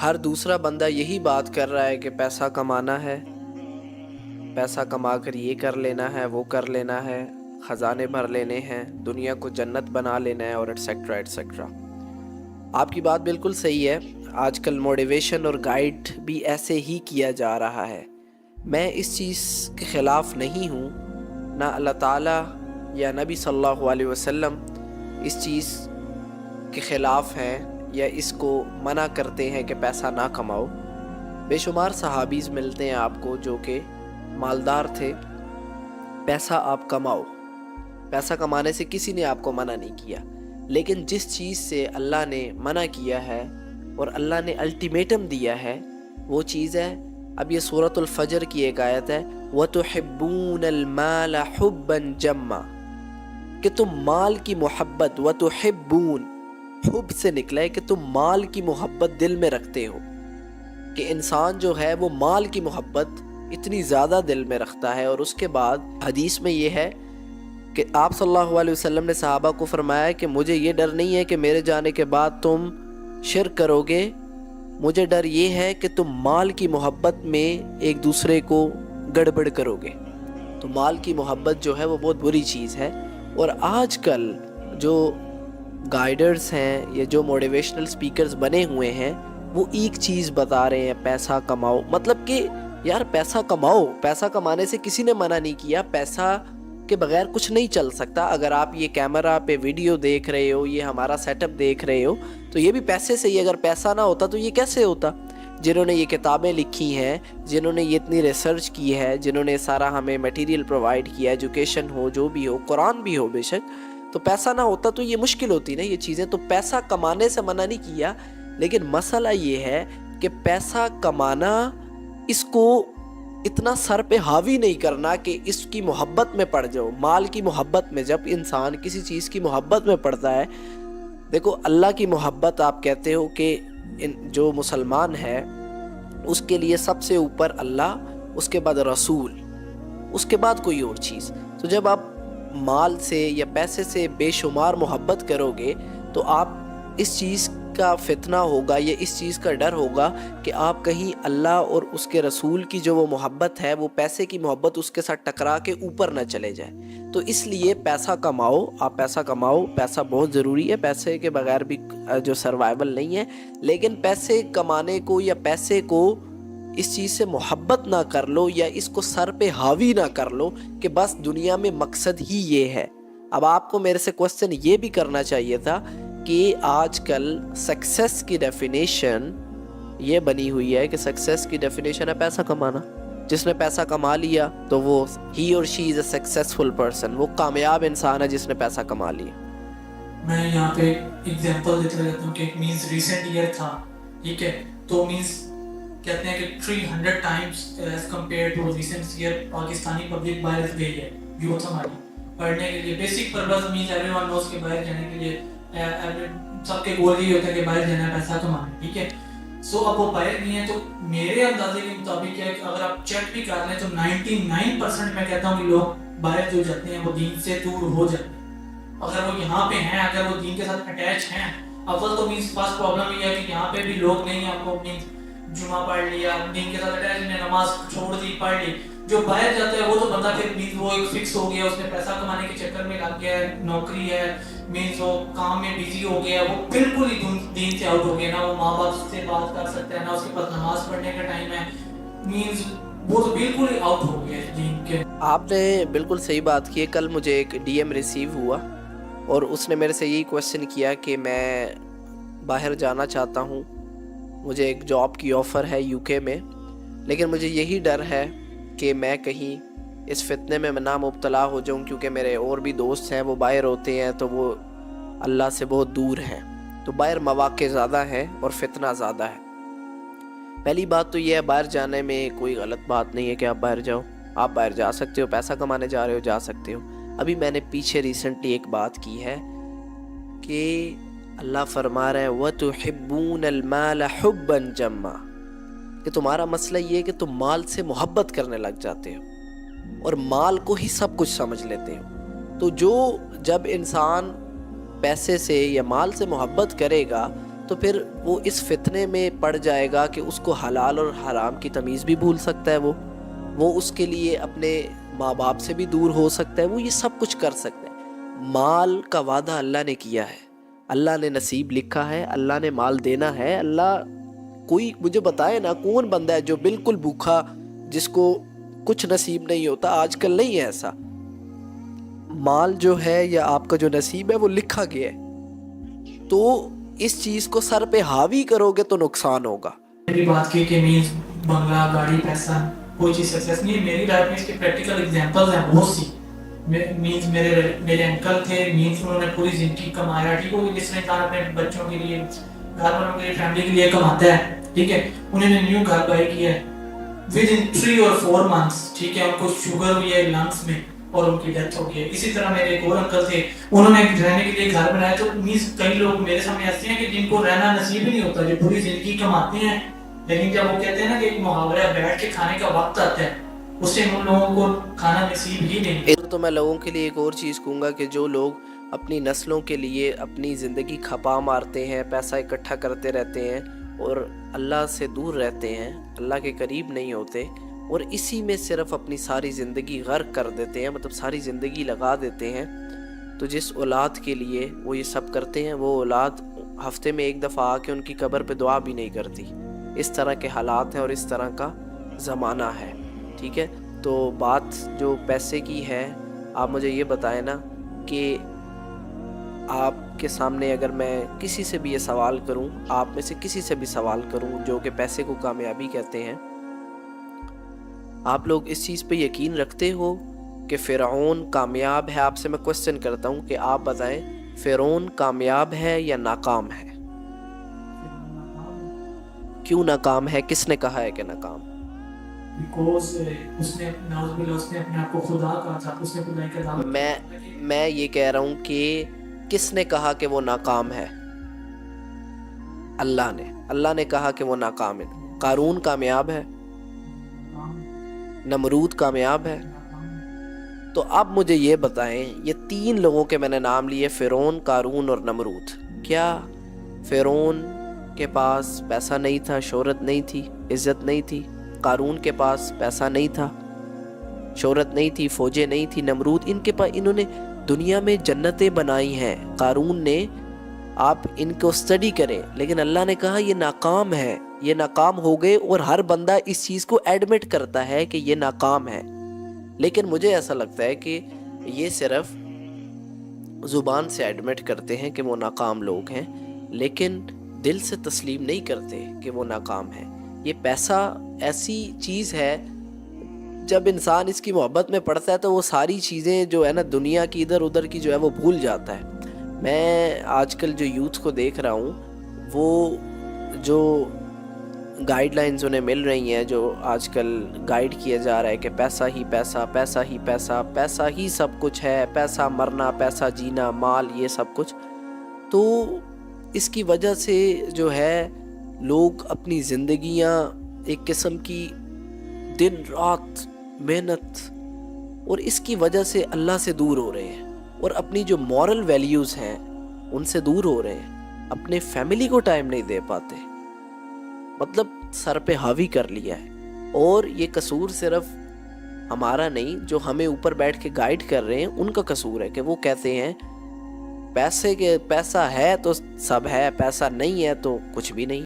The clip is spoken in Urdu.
ہر دوسرا بندہ یہی بات کر رہا ہے کہ پیسہ کمانا ہے، پیسہ کما کر یہ کر لینا ہے، وہ کر لینا ہے، خزانے بھر لینے ہیں، دنیا کو جنت بنا لینا ہے، اور ایٹسیکٹرا ایٹسیکٹرا۔ آپ کی بات بالکل صحیح ہے۔ آج کل موٹیویشن اور گائیڈ بھی ایسے ہی کیا جا رہا ہے۔ میں اس چیز کے خلاف نہیں ہوں، نہ اللہ تعالیٰ یا نبی صلی اللہ علیہ وسلم اس چیز کے خلاف ہیں یا اس کو منع کرتے ہیں کہ پیسہ نہ کماؤ۔ بے شمار صحابیز ملتے ہیں آپ کو جو کہ مالدار تھے۔ پیسہ آپ کماؤ، پیسہ کمانے سے کسی نے آپ کو منع نہیں کیا، لیکن جس چیز سے اللہ نے منع کیا ہے اور اللہ نے الٹیمیٹم دیا ہے وہ چیز ہے، اب یہ سورۃ الفجر کی ایک آیت ہے، وَتُحِبُّونَ الْمَالَ حُبًّا جَمًّا، کہ تم مال کی محبت، وَتُحِبُّونَ حب سے نکلا ہے کہ تم مال کی محبت دل میں رکھتے ہو، کہ انسان جو ہے وہ مال کی محبت اتنی زیادہ دل میں رکھتا ہے۔ اور اس کے بعد حدیث میں یہ ہے کہ آپ صلی اللہ علیہ وسلم نے صحابہ کو فرمایا کہ مجھے یہ ڈر نہیں ہے کہ میرے جانے کے بعد تم شرک کرو گے، مجھے ڈر یہ ہے کہ تم مال کی محبت میں ایک دوسرے کو گڑبڑ کرو گے۔ تو مال کی محبت جو ہے وہ بہت بری چیز ہے۔ اور آج کل جو گائیڈرز ہیں یا جو موٹیویشنل سپیکرز بنے ہوئے ہیں وہ ایک چیز بتا رہے ہیں، پیسہ کماؤ۔ مطلب کہ یار پیسہ کماؤ، پیسہ کمانے سے کسی نے منع نہیں کیا، پیسہ کے بغیر کچھ نہیں چل سکتا۔ اگر آپ یہ کیمرہ پہ ویڈیو دیکھ رہے ہو، یہ ہمارا سیٹ اپ دیکھ رہے ہو، تو یہ بھی پیسے سے ہی۔ اگر پیسہ نہ ہوتا تو یہ کیسے ہوتا؟ جنہوں نے یہ کتابیں لکھی ہیں، جنہوں نے یہ اتنی ریسرچ کی ہے، جنہوں نے سارا ہمیں میٹیریل پرووائڈ کیا، ایجوکیشن ہو، جو بھی ہو، قرآن بھی ہو بے شک، تو پیسہ نہ ہوتا تو یہ مشکل ہوتی نا یہ چیزیں۔ تو پیسہ کمانے سے منع نہیں کیا، لیکن مسئلہ یہ ہے کہ پیسہ کمانا اس کو اتنا سر پہ حاوی نہیں کرنا کہ اس کی محبت میں پڑ جاؤ۔ مال کی محبت میں جب انسان کسی چیز کی محبت میں پڑتا ہے، دیکھو اللہ کی محبت آپ کہتے ہو کہ جو مسلمان ہے اس کے لیے سب سے اوپر اللہ، اس کے بعد رسول، اس کے بعد کوئی اور چیز۔ تو جب آپ مال سے یا پیسے سے بے شمار محبت کرو گے تو آپ اس چیز کا فتنہ ہوگا یا اس چیز کا ڈر ہوگا کہ آپ کہیں اللہ اور اس کے رسول کی جو وہ محبت ہے، وہ پیسے کی محبت اس کے ساتھ ٹکرا کے اوپر نہ چلے جائے۔ تو اس لیے پیسہ کماؤ، آپ پیسہ کماؤ، پیسہ بہت ضروری ہے، پیسے کے بغیر بھی جو سروائیول نہیں ہے، لیکن پیسے کمانے کو یا پیسے کو اس چیز سے محبت نہ کر لو یا اس کو سر پہ حاوی نہ کر لو کہ بس دنیا میں مقصد ہی یہ ہے۔ اب آپ کو میرے سے کوسچن یہ بھی کرنا چاہیے تھا کہ آج کل سکسیس کی ڈیفینیشن یہ بنی ہوئی ہے کہ سکسیس کی ڈیفینیشن ہے پیسہ کمانا۔ جس نے پیسہ کما لیا تو وہ ہی اور شی از اے سکسیسفل پرسن، وہ کامیاب انسان ہے جس نے پیسہ کما لیا۔ میں یہاں پہ ایگزامپل دیتا رہتا ہوں کہ مینز ریسنٹ ایئر تھا، ٹھیک ہے، تو مینز کہتے ہیں کہ 300 times as compare to recent year Pakistani public باہر گئی ہے، یوتھ ہماری پڑھنے کے لیے۔ Basic purpose means every one knows کہ باہر جانے کے لیے سب کے گول یہی ہوتا ہے کہ باہر جانا ہے، پیسہ کمانا ہے، ٹھیک ہے۔ سو اب وہ باہر نہیں ہیں، تو میرے اندازے کے مطابق کیا ہے کہ اگر آپ چیک بھی کر لیں تو 99% میں کہتا ہوں کہ لوگ باہر جو جاتے ہیں وہ دین سے دور ہو جاتے ہیں۔ اگر وہ یہاں پہ ہیں، اگر وہ دین کے ساتھ اٹیچ ہیں، اول تو مینس فرسٹ پرابلم یہ ہے کہ یہاں پہ بھی لوگ نہیں ہیں، آپ کو مینس جمعہ پڑھ لیا، دین کے ساتھ اٹیچ نے نماز چھوڑ دی، پڑھ لی۔ جو باہر جاتا ہے وہ تو بندہ پھر مینس وہ ایک فکس ہو گیا، اس نے پیسہ کمانے کے چکر میں لگ گیا ہے، نوکری ہے، مینس وہ کام میں بیزی ہو گیا، وہ بالکل ہی دین سے آؤٹ ہو گیا، نہ وہ ماں باپ سے بات کر سکتا ہے، نہ اس کے پاس نماز پڑھنے کا ٹائم ہے، مینس وہ تو بالکل ہی آؤٹ ہو گیا دین کے۔ آپ نے بالکل صحیح بات کی ہے۔ کل مجھے ایک ڈی ایم ریسیو ہوا اور اس نے میرے سے یہی کویسچن کیا کہ میں باہر جانا چاہتا ہوں، مجھے ایک جاب کی آفر ہے یو کے میں، لیکن مجھے یہی ڈر ہے کہ میں کہیں اس فتنے میں نہ مبتلا ہو جاؤں، کیونکہ میرے اور بھی دوست ہیں وہ باہر ہوتے ہیں تو وہ اللہ سے بہت دور ہیں، تو باہر مواقع زیادہ ہیں اور فتنہ زیادہ ہے۔ پہلی بات تو یہ ہے، باہر جانے میں کوئی غلط بات نہیں ہے کہ آپ باہر جاؤ، آپ باہر جا سکتے ہو، پیسہ کمانے جا رہے ہو جا سکتے ہو۔ ابھی میں نے پیچھے ریسنٹلی ایک بات کی ہے کہ اللہ فرما رہا ہے وَتُحِبُّونَ الْمَالَ حُبًّا جَمًّا، کہ تمہارا مسئلہ یہ ہے کہ تم مال سے محبت کرنے لگ جاتے ہو اور مال کو ہی سب کچھ سمجھ لیتے ہو۔ تو جب انسان پیسے سے یا مال سے محبت کرے گا تو پھر وہ اس فتنے میں پڑ جائے گا کہ اس کو حلال اور حرام کی تمیز بھی بھول سکتا ہے، وہ اس کے لیے اپنے ماں باپ سے بھی دور ہو سکتا ہے، وہ یہ سب کچھ کر سکتا ہے۔ مال کا وعدہ اللہ نے کیا ہے، اللہ نے نصیب لکھا ہے، اللہ نے مال دینا ہے۔ اللہ کوئی مجھے بتائے نا کون بندہ ہے جو بالکل بھوکا، جس کو کچھ نصیب نہیں ہوتا؟ آج کل نہیں ہے ایسا۔ مال جو ہے یا آپ کا جو نصیب ہے وہ لکھا گیا ہے، تو اس چیز کو سر پہ حاوی کرو گے تو نقصان ہوگا۔ میری بات کی کہ مینز بنگلہ، گاڑی، پیسہ کوئی چیز سکسیس نہیں ہے۔ میری لائف میں اس کے پریکٹیکل ایگزامپلز ہیں بہت سی۔ مینز میرے انکل تھے، مینز انہوں نے پوری زندگی کمایا، ٹھیک ہے، جس نے انسان اپنے بچوں کے لیے، گھر والوں کے لیے، فیملی کے لیے کماتا ہے، ٹھیک ہے۔ انہوں نے نیو گھر بائی کیا ہے ود ان 3 or 4 months، ٹھیک ہے، ان کو شوگر ہوئی ہے لنگس میں اور ان کی ڈیتھ ہو گئی ہے۔ اسی طرح میرے ایک اور انکل تھے، انہوں نے رہنے کے لیے گھر بنایا۔ تو مینز کئی لوگ میرے سامنے ایسے ہیں کہ جن کو رہنا نصیب ہی نہیں ہوتا، جو پوری زندگی کماتے ہیں، لیکن جب وہ کہتے ہیں نا کہ ایک محاورہ ہے بیٹھ کے کھانے کا وقت آتا ہے، اس سے ان لوگوں کو کھانا نصیب ہی نہیں۔ تو میں لوگوں کے لیے ایک اور چیز کہوں گا کہ جو لوگ اپنی نسلوں کے لیے اپنی زندگی کھپا مارتے ہیں، پیسہ اکٹھا کرتے رہتے ہیں اور اللہ سے دور رہتے ہیں، اللہ کے قریب نہیں ہوتے، اور اسی میں صرف اپنی ساری زندگی غرق کر دیتے ہیں، مطلب ساری زندگی لگا دیتے ہیں، تو جس اولاد کے لیے وہ یہ سب کرتے ہیں، وہ اولاد ہفتے میں ایک دفعہ آ کے ان کی قبر پہ دعا بھی نہیں کرتی۔ اس طرح کے حالات ہیں اور اس طرح کا زمانہ ہے، ٹھیک ہے۔ تو بات جو پیسے کی ہے، آپ مجھے یہ بتائیں نا کہ آپ کے سامنے اگر میں کسی سے بھی یہ سوال کروں، آپ میں سے کسی سے بھی سوال کروں جو کہ پیسے کو کامیابی کہتے ہیں، آپ لوگ اس چیز پہ یقین رکھتے ہو کہ فرعون کامیاب ہے؟ آپ سے میں کوسچن کرتا ہوں کہ آپ بتائیں فرعون کامیاب ہے یا ناکام ہے؟ کیوں ناکام ہے؟ کس نے کہا ہے کہ ناکام؟ بیکوز اس نے اپنے آپ کو خدا کہا تھا، اس نے خدائی کا دعویٰ۔ میں یہ کہہ رہا ہوں کہ کس نے کہا کہ وہ ناکام ہے؟ اللہ نے کہا کہ وہ ناکام ہے۔ قارون کامیاب ہے؟ نمرود کامیاب ہے؟ تو اب مجھے یہ بتائیں، یہ 3 لوگوں کے میں نے نام لیے، فرعون، قارون اور نمرود، کیا فرعون کے پاس پیسہ نہیں تھا، شہرت نہیں تھی، عزت نہیں تھی؟ قارون کے پاس پیسہ نہیں تھا، شہرت نہیں تھی، فوجیں نہیں تھی؟ نمرود انہوں نے دنیا میں جنتیں بنائی ہیں، قارون نے، آپ ان کو اسٹڈی کریں، لیکن اللہ نے کہا یہ ناکام ہے، یہ ناکام ہو گئے، اور ہر بندہ اس چیز کو ایڈمٹ کرتا ہے کہ یہ ناکام ہے۔ لیکن مجھے ایسا لگتا ہے کہ یہ صرف زبان سے ایڈمٹ کرتے ہیں کہ وہ ناکام لوگ ہیں، لیکن دل سے تسلیم نہیں کرتے کہ وہ ناکام ہیں۔ یہ پیسہ ایسی چیز ہے، جب انسان اس کی محبت میں پڑتا ہے تو وہ ساری چیزیں جو ہے نا دنیا کی ادھر ادھر کی جو ہے وہ بھول جاتا ہے۔ میں آج کل جو یوتھ کو دیکھ رہا ہوں، وہ جو گائیڈ لائنز انہیں مل رہی ہیں، جو آج کل گائیڈ کیا جا رہا ہے کہ پیسہ ہی پیسہ، پیسہ ہی پیسہ، پیسہ ہی سب کچھ ہے، پیسہ مرنا، پیسہ جینا، مال، یہ سب کچھ، تو اس کی وجہ سے جو ہے لوگ اپنی زندگیاں ایک قسم کی دن رات محنت، اور اس کی وجہ سے اللہ سے دور ہو رہے ہیں، اور اپنی جو مورل ویلیوز ہیں ان سے دور ہو رہے ہیں، اپنے فیملی کو ٹائم نہیں دے پاتے، مطلب سر پہ حاوی کر لیا ہے۔ اور یہ قصور صرف ہمارا نہیں، جو ہمیں اوپر بیٹھ کے گائیڈ کر رہے ہیں ان کا قصور ہے کہ وہ کہتے ہیں پیسہ ہے تو سب ہے، پیسہ نہیں ہے تو کچھ بھی نہیں۔